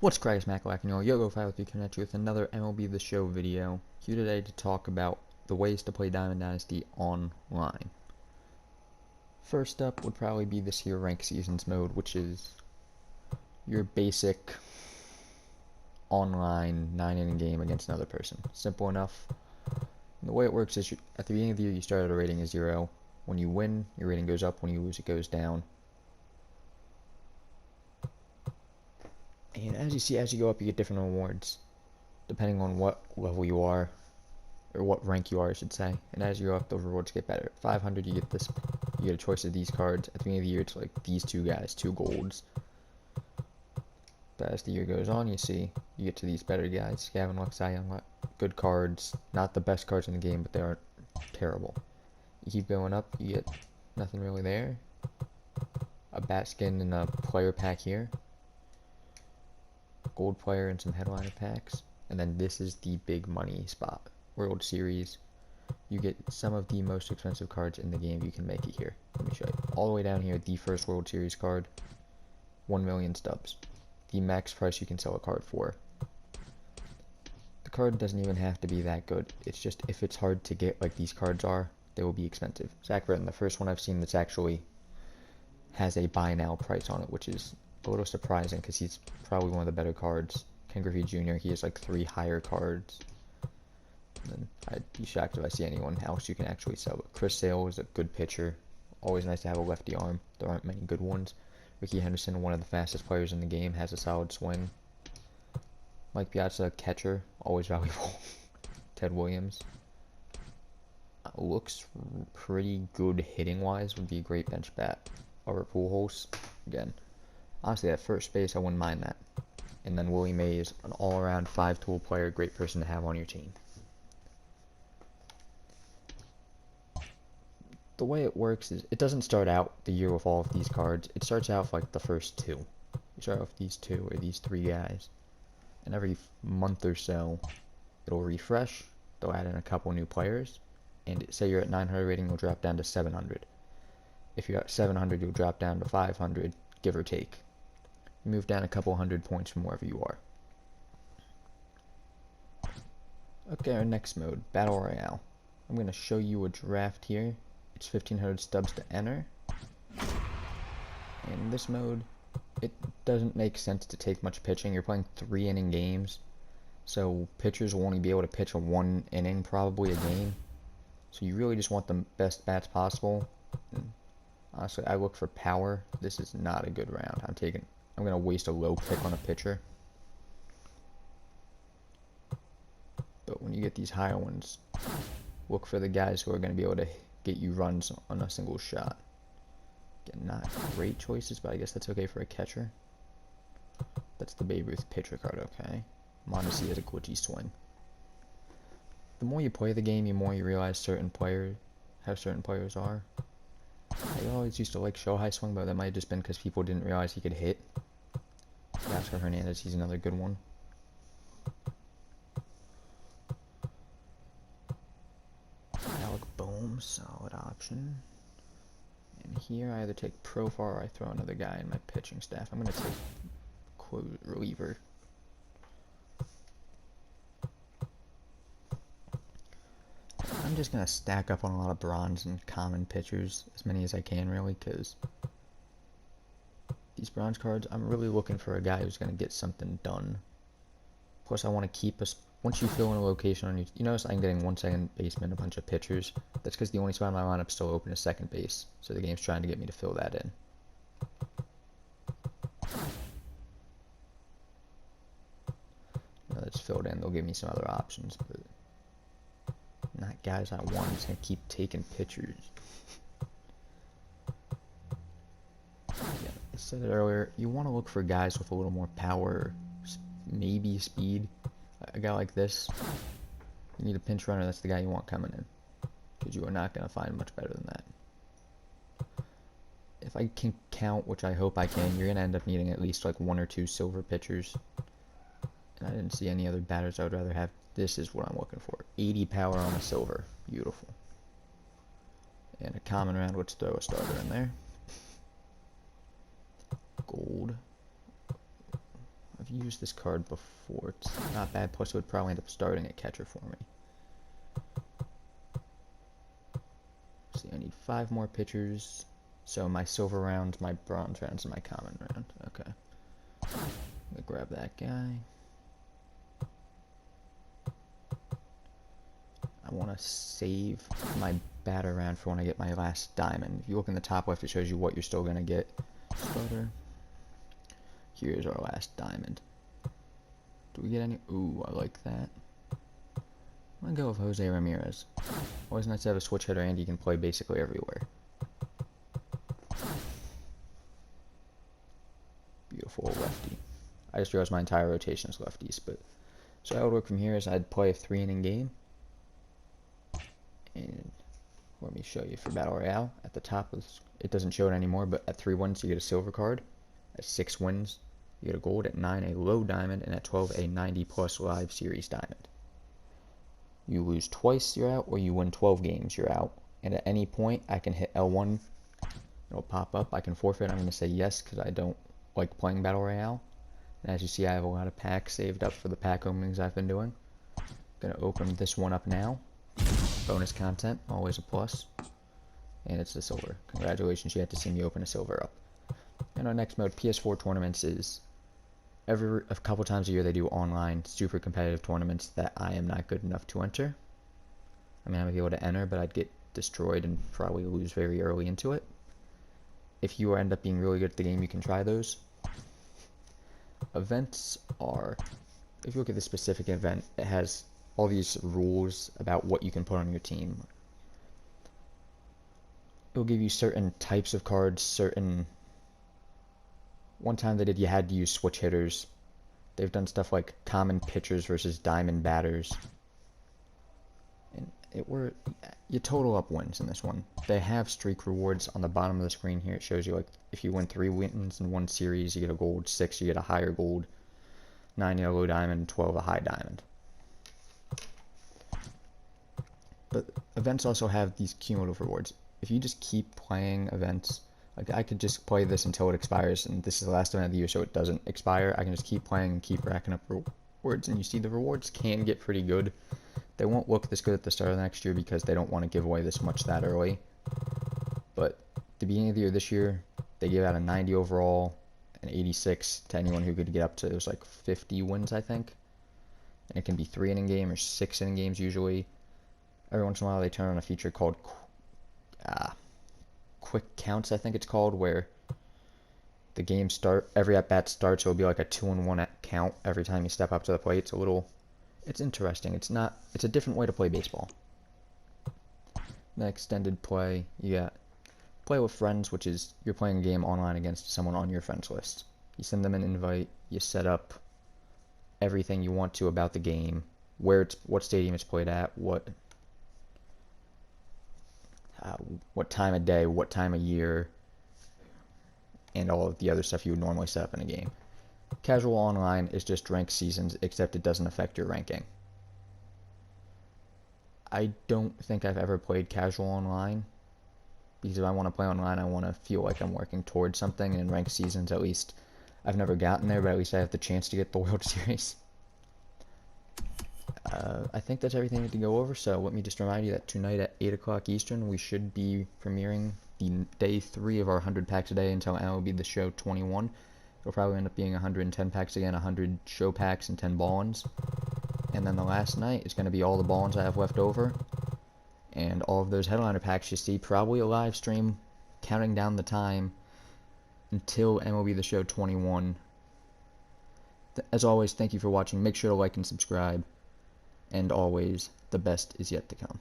What's cracking, Smack and Yogo 5 coming at you with another MLB The Show video. Here today to talk about the ways to play Diamond Dynasty online. First up would probably be this here Rank Seasons mode, which is your basic online 9-inning game against another person. Simple enough. And the way it works is at the beginning of the year you start at a rating of 0. When you win, your rating goes up. When you lose, it goes down. And as you see, as you go up, you get different rewards, depending on what level you are, or what rank you are, I should say. And as you go up, those rewards get better. At 500, you get this. You get a choice of these cards. At the beginning of the year, it's like these two guys, 2 golds. But as the year goes on, you see you get to these better guys. Gavin Lux, Cy Young, good cards. Not the best cards in the game, but they aren't terrible. You keep going up, you get nothing really there. A bat skin and a player pack here. Gold player and some headliner packs, and then this is the big money spot. World Series. You get some of the most expensive cards in the game. You can make it here. Let me show you. All the way down here, the first World Series card, 1 million stubs. The max price you can sell a card for. The card doesn't even have to be that good. It's just if it's hard to get like these cards are, they will be expensive. Zach Britton, the first one I've seen that's actually has a buy now price on it, which is a little surprising because he's probably one of the better cards. Ken Griffey Jr., he has like 3 higher cards. And then I'd be shocked if I see anyone else you can actually sell. But Chris Sale is a good pitcher. Always nice to have a lefty arm. There aren't many good ones. Ricky Henderson, one of the fastest players in the game, has a solid swing. Mike Piazza, catcher, always valuable. Ted Williams. Looks pretty good hitting-wise. Would be a great bench bat. Or Pujols, again. Honestly, at first base, I wouldn't mind that. And then Willie Mays, an all-around 5-tool player, great person to have on your team. The way it works is, it doesn't start out the year with all of these cards. It starts out with like the first 2. You start off with these 2 or these 3 guys. And every month or so, it'll refresh. They'll add in a couple new players. And say you're at 900 rating, you'll drop down to 700. If you're at 700, you'll drop down to 500, give or take. You move down a couple hundred points from wherever you are. Okay, our next mode, Battle Royale. I'm going to show you a draft here. It's 1500 stubs to enter. In this mode, it doesn't make sense to take much pitching. You're playing 3-inning games, so pitchers will only be able to pitch a 1 inning probably a game. So you really just want the best bats possible. And honestly, I look for power. This is not a good round. I'm going to waste a low pick on a pitcher. But when you get these higher ones, look for the guys who are going to be able to get you runs on a single shot. Again, not great choices, but I guess that's okay for a catcher. That's the Babe Ruth pitcher card, okay? Mondesi has a glitchy swing. The more you play the game, the more you realize how certain players are. I always used to like Shohei swing, but that might have just been because people didn't realize he could hit. Oscar Hernandez, he's another good one. Alec Bohm, solid option. And here I either take Profar or I throw another guy in my pitching staff. I'm going to take reliever. I'm just going to stack up on a lot of bronze and common pitchers, as many as I can really, because these bronze cards, I'm really looking for a guy who's going to get something done. Plus, I want to keep us. Once you fill in a location on you notice I'm getting 1 second baseman, a bunch of pitchers. That's because the only spot in my lineup still open is second base, so the game's trying to get me to fill that in. Now that's filled in, they'll give me some other options, but not guys I want. I'm just going to keep taking pitchers. Yeah, I said it earlier, you want to look for guys with a little more power, maybe speed. A guy like this, you need a pinch runner, that's the guy you want coming in. Because you are not going to find much better than that. If I can count, which I hope I can, you're going to end up needing at least like 1 or 2 silver pitchers. And I didn't see any other batters I would rather have. This is what I'm looking for. 80 power on a silver. Beautiful. And a common round, let's throw a starter in there. Gold. I've used this card before. It's not bad, plus it would probably end up starting at catcher for me. See, I need 5 more pitchers. So my silver round, my bronze rounds, and my common round. Okay. I'm gonna grab that guy. I want to save my batter round for when I get my last diamond. If you look in the top left, it shows you what you're still going to get. Starter. Here's our last diamond. Do we get any? Ooh, I like that. I'm going to go with Jose Ramirez. Always nice to have a switch hitter and he can play basically everywhere. Beautiful lefty. I just realized my entire rotation is lefties, but so how it would work from here is I'd play a 3-inning game. And let me show you for Battle Royale. At the top, it doesn't show it anymore, but at 3 wins, you get a silver card. At 6 wins, you get a gold. At 9, a low diamond. And at 12, a 90+ live series diamond. You lose twice, you're out, or you win 12 games, you're out. And at any point, I can hit L1. It'll pop up. I can forfeit. I'm going to say yes because I don't like playing Battle Royale. And as you see, I have a lot of packs saved up for the pack openings I've been doing. I'm going to open this one up now. Bonus content, always a plus. And it's the silver. Congratulations, you had to see me open a silver up. And our next mode, PS4 tournaments, is a couple times a year they do online super competitive tournaments that I am not good enough to enter. I mean, I would be able to enter, but I'd get destroyed and probably lose very early into it. If you end up being really good at the game, you can try those. Events are, if you look at the specific event, it has all these rules about what you can put on your team. It'll give you certain types of cards, one time they did, you had to use switch hitters. They've done stuff like common pitchers versus diamond batters. And you total up wins in this one. They have streak rewards on the bottom of the screen here. It shows you, like, if you win 3 wins in one series, you get a gold. 6, you get a higher gold. 9, you get a low diamond. 12, a high diamond. But events also have these cumulative rewards. If you just keep playing events, like I could just play this until it expires, and this is the last event of the year, so it doesn't expire. I can just keep playing and keep racking up rewards, and you see the rewards can get pretty good. They won't look this good at the start of the next year because they don't want to give away this much that early. But at the beginning of the year this year, they gave out a 90 overall, an 86 to anyone who could get up to, it was like 50 wins, I think. And it can be 3-inning game or 6-inning games usually. Every once in a while they turn on a feature called Quick Counts, I think it's called, where the game every at-bat starts, so it'll be like a 2-in-1 count every time you step up to the plate. It's interesting. It's a different way to play baseball. The extended play, you got play with friends, which is you're playing a game online against someone on your friends list. You send them an invite, you set up everything you want to about the game, what stadium it's played at, what time of day, what time of year, and all of the other stuff you would normally set up in a game. Casual online is just ranked seasons, except it doesn't affect your ranking. I don't think I've ever played casual online, because if I want to play online, I want to feel like I'm working towards something, and in ranked seasons, at least, I've never gotten there, but at least I have the chance to get the World Series. I think that's everything I need to go over, so let me just remind you that tonight at 8 o'clock Eastern, we should be premiering the day 3 of our 100 packs a day until MLB The Show 21. It'll probably end up being 110 packs again, 100 show packs, and 10 ball-ins. And then the last night is going to be all the ball-ins I have left over, and all of those headliner packs you see, probably a live stream counting down the time until MLB The Show 21. As always, thank you for watching. Make sure to like and subscribe. And always, the best is yet to come.